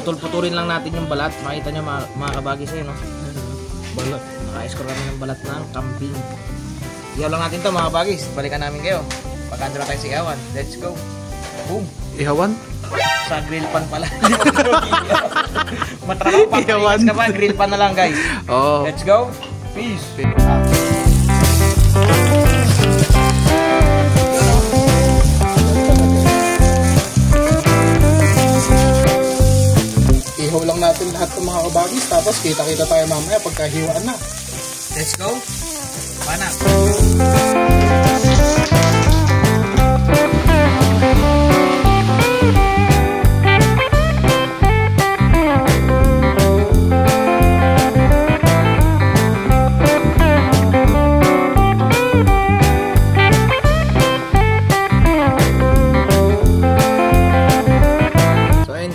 Putol-putulin lang natin yung balat. Makita nyo mga kabagis eh, no? Balat. Naka-score kami ng balat ng kambing. Ihaw lang natin to mga kabagis. Balikan namin kayo. Pagkandra tayo sa ihawan. Let's go. Boom. Ihawan? Sa grill pan pala. Matrapang pa. Ihawan ka ba? Grill pan na lang guys. Oo. Let's go. Peace. Ihaw lang natin lahat ng mga kabagis. Tapos kita-kita tayo mamaya pagkahiwaan na. Let's go. Panak.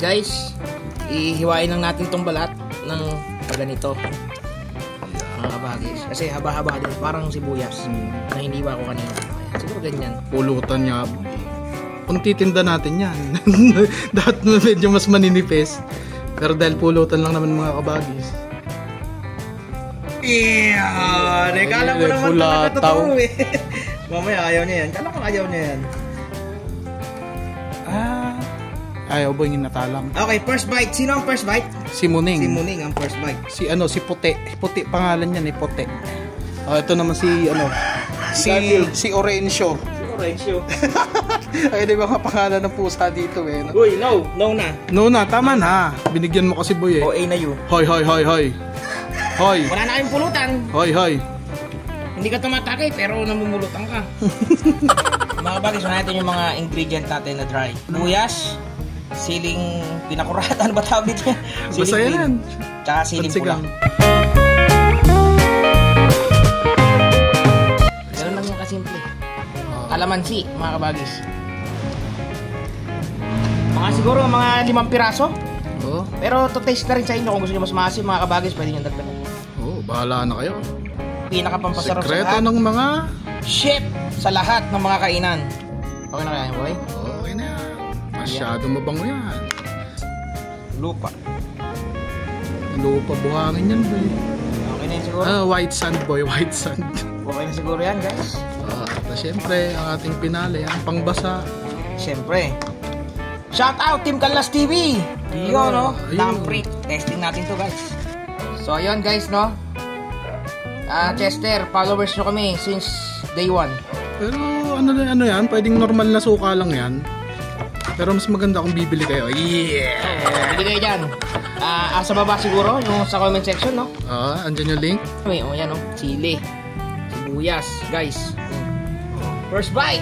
Guys, ihiwain lang natin tong balat ng ganito mga kabagis. Kasi haba-haba din, parang sibuyas na hiniwa ko kanina. Siguro ganyan. Pulutan niya. Kung titinda natin yan, dapat medyo mas maninipis. Pero dahil pulutan lang naman mga kabagis. Yeah! Kala mo naman totoo eh. Mamaya ayaw niya yan. Kala ko ayaw niya yan. Ayaw ba yung natalang? Okay, first bite. Sino ang first bite? Si Muning. Si Muning ang first bite. Si Puti. Puti pangalan niyan eh, Puti. Ito naman si si Orencio. Si Orencio. Ay, di ba nga pangalan ng pusa dito eh. No? Uy, no na. No na, tama na. Binigyan mo kasi boy eh. O A na you. Hoy. Hoy. Wala na kayong pulutan. Hoy. Hindi ka tumatake pero namumulutan ka. Mga bagay, so natin yung mga ingredient natin na dry. Buyas, siling pinakurat, ano ba tawag dito? Basta yan. Tsaka siling pula. Ganun lang yung kasimple. Kalamansi, mga kabagis. Siguro mga 5 piraso. Oo. Pero to taste na rin sa inyo. Kung gusto nyo mas maasim, mga kabagis, pwede nyo dagdagan. Oo, bahala na kayo. Pinakapampasarap sa sekreto lahat. ng mga Chef sa lahat ng mga kainan. Okay na kaya yan, boy? Okay na yan. Masyado mabango yan. Lupa. Lupa, buhangin yan boy. Okay na yun siguro? White sand boy, white sand. Okay na siguro yan, guys. Siyempre, ang ating pinali, ang pangbasa. Siyempre. Shout out Team Canlas TV! Yun, no? Lamprick. Testing natin to, guys. So, ayun, guys, no? Chester, followers nyo kami since day 1. Pero ano yan, pwedeng normal na suka lang yan. Pero mas maganda kung bibili kayo. Yeah! Bili kayo dyan. Sa baba siguro, yung sa comment section, no? Andyan yung link. Yan, no? Chili. Sibuyas, guys. First bite!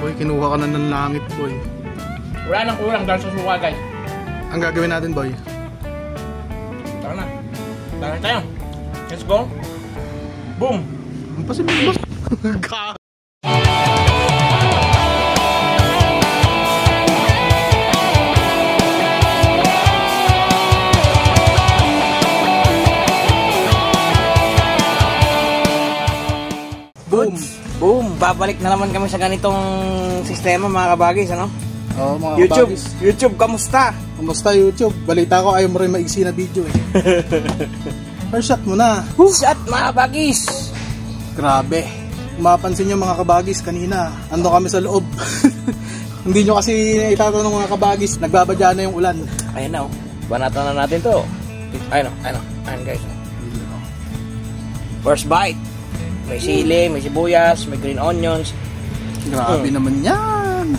Boy, kinuha ka na ng langit, boy. Wala nang kulang dahil sa suka, guys. Ang gagawin natin, boy? Tara na. Tara tayo. Let's go. Boom! Ang pasimulos. Boom! Boom! Babalik na naman kami sa ganitong sistema, mga kabagis, ano? Oo, mga YouTube! kabagis. YouTube, kamusta? Kamusta YouTube? Balita ko ayaw mo rin maiksi na video eh. First shot mo na. Shot, mga kabagis! Grabe. Mapansin nyo mga kabagis kanina, ando kami sa loob. Hindi nyo kasi itatanong mga kabagis, nagbabadya na yung ulan. Ayan na, oh. Banatan na natin to. Ayan, guys. First bite. May sili, may sibuyas, may green onions. Grabe naman yan.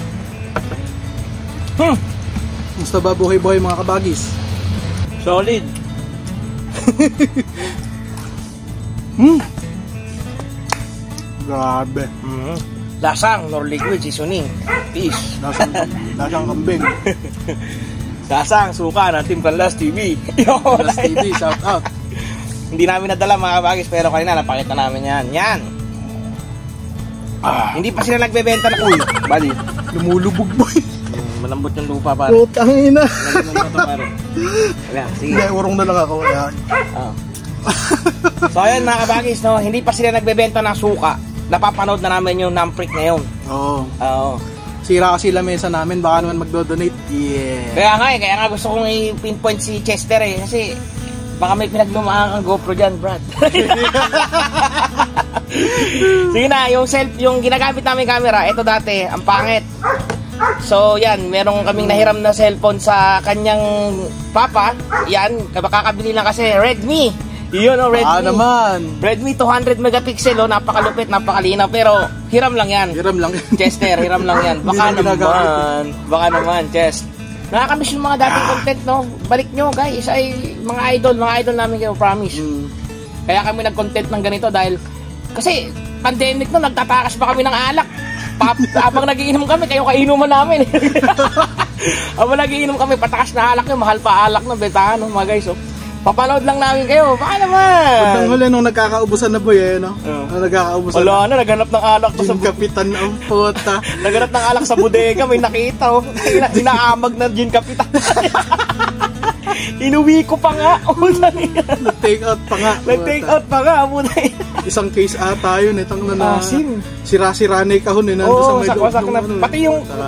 Musta ba buhay-buhay mga kabagis? Solid. Grabe. Lasang, nor liquid, seasoning. Peace. Lasang kambing. Lasang, suka ng Team Canlas TV. Canlas TV, shout out. Hindi namin nadala mga kabagis, pero kanina napakita namin yan. Yan. Hindi pa sila nagbebenta na. Uy, bali. Lumulubog boy. Malambot yung lupa pare. Putang ina. Sige. Urong na lang ako. So ayun mga kabagis, no? Hindi pa sila nagbebenta ng suka. Napapanood na namin yung Lamprick ngayon. Oo. Sira kasi lamesa namin, baka naman magdo-donate. Yeah. Kaya nga gusto kong i-pinpoint si Chester eh. Kasi baka may pinaglumaan kang GoPro dyan, Brad. Sige na, yung ginagamit namin camera, ito dati, ang pangit. So yan, meron kaming nahiram na cellphone sa kanyang papa. Yan, kakabili lang kasi Redmi. Yun o, Redmi. Naman. Redmi 200 megapixel o, napakalupit, napakalinaw. Pero hiram lang yan. Hiram lang yan. Chester, hiram lang yan. Baka naman, Chest. Nakakamiss yung mga dating content, no? Balik nyo, guys. Ay, mga idol namin kayo, promise. Kaya kami nag-content ng ganito dahil, kasi, pandemic no, nagtatakas pa kami ng alak. Habang nagiinom kami, kayo kainuman namin. Habang nagiinom kami, patakas na alak nyo, mahal pa alak no, betahan, no, mga guys, oh. Papanood lang namin kayo, baka naman. Pagdang huli nung nagkakaubusan na boy, no? Nung nagkakaubusan wala na, naghanap ng alak sa kapitan ang puta. Naghanap ng alak sa bodega, may nakita, oh. Inaamag na gin kapitan. Inuwi ko pa nga. Nag-take out pa nga. Nag-take out pa nga. Isang case ata yun. Itang na sira-sira na yung kahon. Oo, sasak na.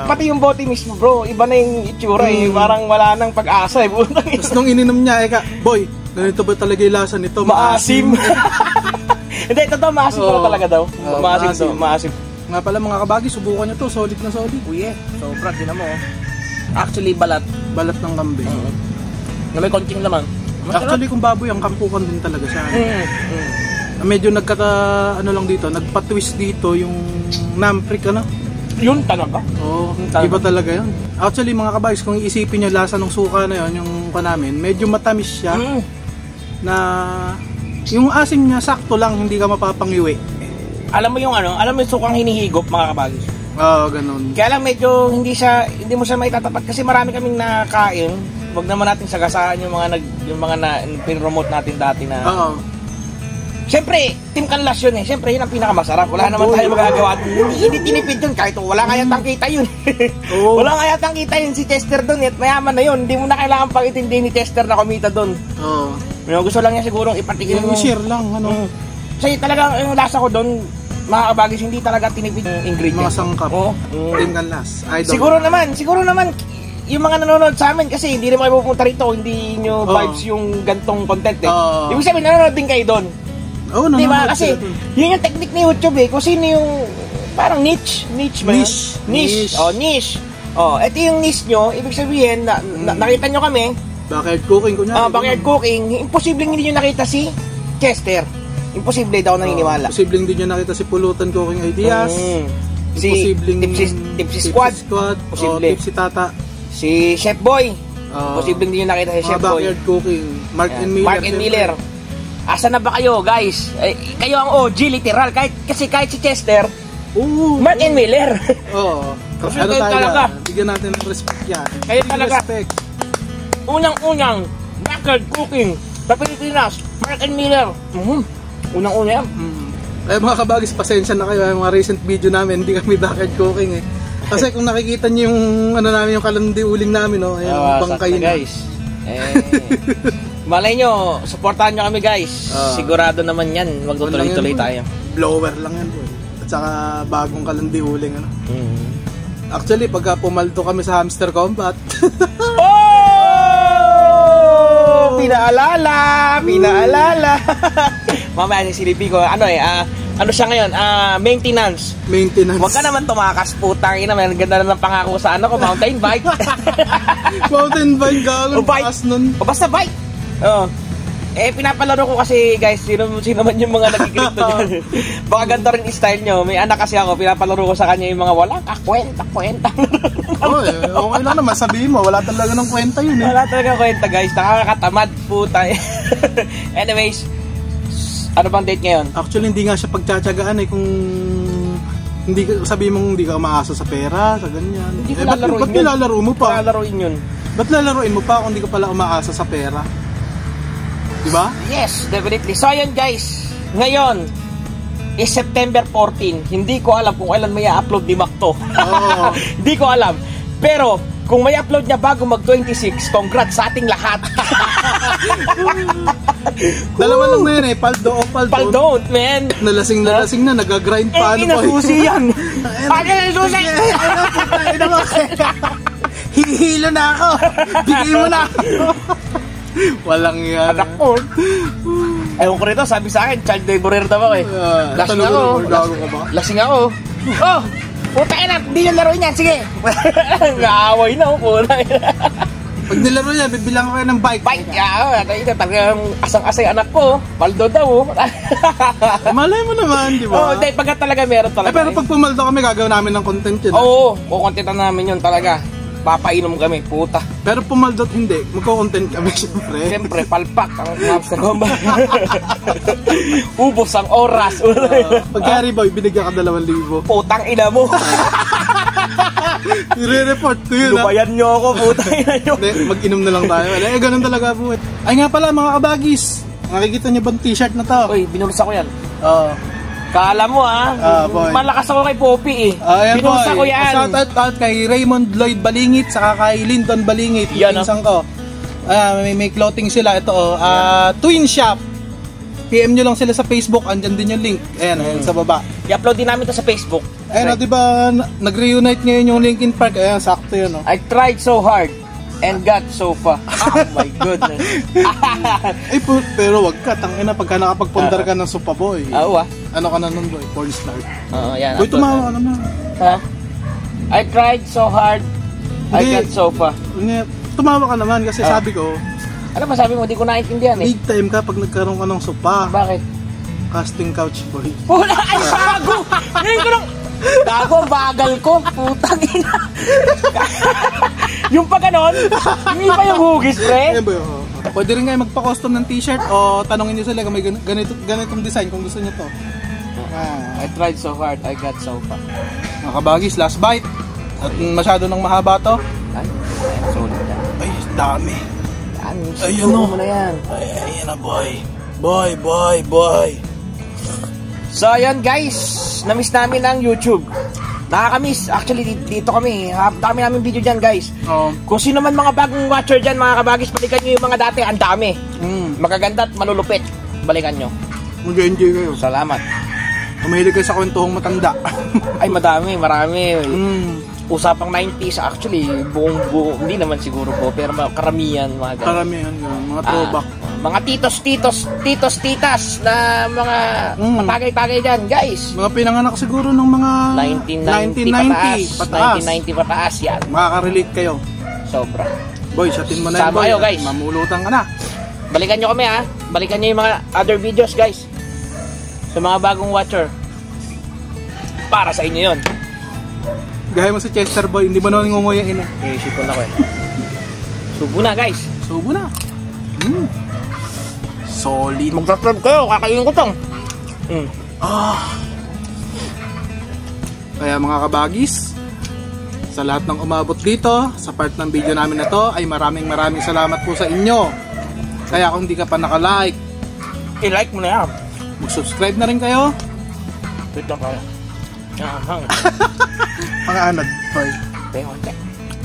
Pati yung bote mismo, bro. Iba na yung itsura. Parang wala nang pag-asa. Tapos nung ininom niya, boy, ganito ba talaga yung lasa nito? Maasim. Hindi, ito daw, maasim pala talaga daw. Maasim. Nga pala mga kabagi, subukan nyo to. Solid na solid. Uye, sobra. Tinan mo. Actually, balat. Balat ng kambing. Na may konting laman. Actually, kung baboy, ang kampukan din talaga siya. Medyo lang dito, nagpa-twist dito yung namprik, ano? Yun talaga? Oo, iba talaga yun. Actually, mga kabays, kung iisipin nyo lasa ng suka na yun, yung namin, medyo matamis siya. Na yung asim niya, sakto lang, hindi ka mapapangiwi. Alam mo yung sukang hinihigop, mga kabagis? Oo, ganun. Kaya lang medyo hindi mo siya maitatapat kasi marami kaming nakain. Wag naman natin sagasaan yung mga pinromote natin dati na. Oo. Siyempre, Team Canlas yun eh. Siyempre, yun ang pinakamasarap. Wala naman tayo magagawa. Hindi tinipid yun kahit wala nga yatang kita yun. Wala nga yatang kita yun si Chester doon. At mayaman na yun. Hindi mo na kailangan pang itindi ni Chester na kumita doon. Oo. Gusto lang niya sigurong ipatikin mo. Share lang, ano. Kasi talaga yung lasa ko doon, mga kabagis, hindi talaga tinipid yung ingredient. Mga sangkap. Team Canlas. Siguro naman, yung mga nanonood sa amin kasi hindi rin kayo pupunta rito, hindi nyo vibes yung gantong content eh. Ibig sabihin, nanonood din kayo doon. Diba? Kasi yun yung technique ni YouTube eh. Kung sino yung parang niche ba yun? Niche. Ito yung niche nyo. Ibig sabihin, nakita nyo kami. Backyard cooking ko niya. Backyard cooking. Imposibleng hindi nyo nakita si Chester. Imposible daw naniniwala. Imposibleng hindi nyo nakita si Pulutan Cooking Ideas. Si Tipsy Squad. Tipsy Tata. Si Chef Boy. Posibleng din yung nakita si Chef Boy. Backyard Cooking. Mark and Miller. Asa na ba kayo, guys? Kayo ang OG, literal. Kahit si Chester, Mark and Miller. Ano talaga? Bigyan natin ng respect yan. Kayo talaga. Unang-unang backyard cooking sa Pilipinas, Mark and Miller. Unang-una yan. Mga kabagis, pasensya na kayo. Mga recent video namin, hindi kami backyard cooking eh. Kasi kung nakikita niyo yung yung kalandi uling namin, yung bangkay na. Guys. Malay nyo, supportahan nyo kami guys. Sigurado naman yan, magtutuloy-tuloy tayo. Blower lang yan boy. At saka bagong kalandi uling Actually, pagka pumaldo kami sa Hamster Combat. Pinaalala. Mamaya silipin ko, ano siya ngayon? Maintenance. Huwag ka naman tumakas, putang ina. May ganda na ng pangako sa mountain bike. Mountain bike, gano'n. Basta bike. Pinapalaro ko kasi guys, sino man yung mga nagkikripto dyan. Baka ganito rin style nyo. May anak kasi ako, pinapalaro ko sa kanya yung mga walang kwenta. Okay lang naman, sabihin mo, wala talaga ng kwenta yun eh. Wala talaga kwenta guys, nakakatamad puta. Anyways, ano bang date ngayon? Actually, hindi nga siya pagtsatsagaan eh kung hindi sabihin mong hindi ka umaasa sa pera, sa ganyan. Hindi ko lalaroin yun. Ba't nilalaro mo pa? Lalaroin yun. Ba't lalaroin mo pa kung hindi ka pala umaasa sa pera? Diba? Yes, definitely. So ayun guys, ngayon is September 14. Hindi ko alam kung kailan may i-upload ni Mac to. Hindi ko alam. Pero kung may upload niya bago mag 26, congrats sa ating lahat. Dalawa lang na yun eh, paldo o paldo. Paldon, man. Nalasing na, nagagrind pa. Eh, inasusi yan. Ano yung susi? Hihilo na ako. Bigay mo na ako. Walang yan. Anak ko. Ewan ko rito, sabi sa akin, child laborer daw ako eh. Lasing ako. Lasing ako. Oh! Puta ina, hindi yung laruin yan, sige. Naaway na, puta ina. Pag nilaro niya, bibilang ko kayo ng bike. Bike, ito talagang asang-asay anak ko. Paldo daw. Malay mo naman, di ba? Oo, dahil pagka talaga meron talaga. Pero pag pumaldo kami, gagawin namin ng content yun. Oo, kukontentan namin yun talaga. Papainom kami, puta. Pero pumaldot hindi, magko-content kami siyempre. Siyempre, palpak ang maps na gomba. Ubos ang oras. Pagkari boy, binigyan ka 2,000. Putang ina mo. I-report ko yun. Lubayan nyo ako, putang ina nyo. Mag-inom na lang tayo. Ganun talaga po. Ay nga pala mga kabagis, nakikita niyo ba ang t-shirt na to? Uy, binulsa ko yan. Oo. Kala mo boy. malakas ako kay Poppy eh. Ayan Binulsa ko yan. Shout out kay Raymond Lloyd Balingit saka kay Linton Balingit. Yan, Pinsan ko. May clothing sila. Ito Twin Shop. PM nyo lang sila sa Facebook. Andyan din yung link. Ayan, sa baba. I-upload din namin to sa Facebook. Ayan, diba nag-reunite ngayon yung Linkin Park. Ayan, sakto yun. I tried so hard and got so far. Oh my goodness. Pero wag ka. Tangina pagka nakapagpundar ka ng Supa Boy. Ano ka na nun boy? Porn star. Oo, yan. Boy, tumawa ka naman. Ha? I tried so hard. I got so far. Tumawa ka naman kasi sabi ko, ano ba sabi mo? Di ko naintindihan eh. big time ka pag nagkaroon ka ng Supa. Bakit? Casting couch boy. Wala! Ay, bago! Ngayon ko lang... Gago, ang bagal ko. Putang ina. Yung pa ganon, hindi pa yung hugis, pre. Ayan boy, pwede rin kayo magpa-custom ng t-shirt o tanongin nyo sila kung may ganitong design kung gusto nyo to. I tried so hard, I got so far. Mga kabagis, last bite. At masyado nang mahaba to. Ay, solid na. Ay, dami. Ayun mo na yan. Ayan na boy. Boy. So ayan guys, na-miss namin ang YouTube. Nakakamiss. Actually, dito kami. Dami namin video dyan guys. Kung sino man mga bagong watcher dyan, mga kabagis, balikan nyo yung mga dati. Ang dami. Magaganda at malulupit. Balikan nyo. Mag-enjoy kayo. Salamat. Kumahilig kayo sa kwentuhong matanda. Ay, marami. Usapang 90s actually, buong hindi naman siguro po, pero karamihan mga ganun. Karamihan yun, mga throwback. Mga titos-titas na mga patagay-tagay dyan, guys. Mga pinanganak siguro ng mga 1990 pataas yan. Makaka-relate kayo. Sobra. Boy, shatin mo na Sama kayo, guys. Mamulutan ka na. Balikan nyo kami Balikan nyo yung mga other videos, guys. Sa mga bagong watcher. Para sa inyo yun. Gaya mo si Chester Boy, hindi mo naman ngunguyain sipon ako Subo na guys. Subo na. Solid. Mag-subscribe kayo, kakainin ko tong. Kaya mga kabagis, sa lahat ng umabot dito, sa part ng video namin na to, ay maraming salamat po sa inyo. Kaya kung hindi ka pa naka-like, i-like mo na yan. mag-subscribe na rin kayo. Wait lang kayo. Pangaanad, boy.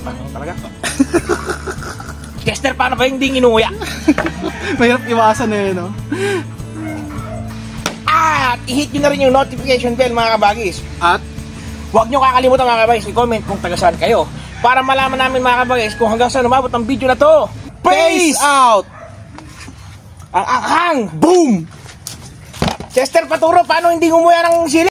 Pangang talaga. Chester, paano ba hindi inuya? Mahirap iwasan na yun, no? At i-hit nyo na rin yung notification bell, mga kabagis. At huwag nyo kakalimutan, mga kabagis, i-comment kung taga saan kayo. Para malaman namin, mga kabagis, kung hanggang saan umabot ang video na to. peace out! Ang anghang! Boom! Chester, paturo, paano hindi umuya ng sili?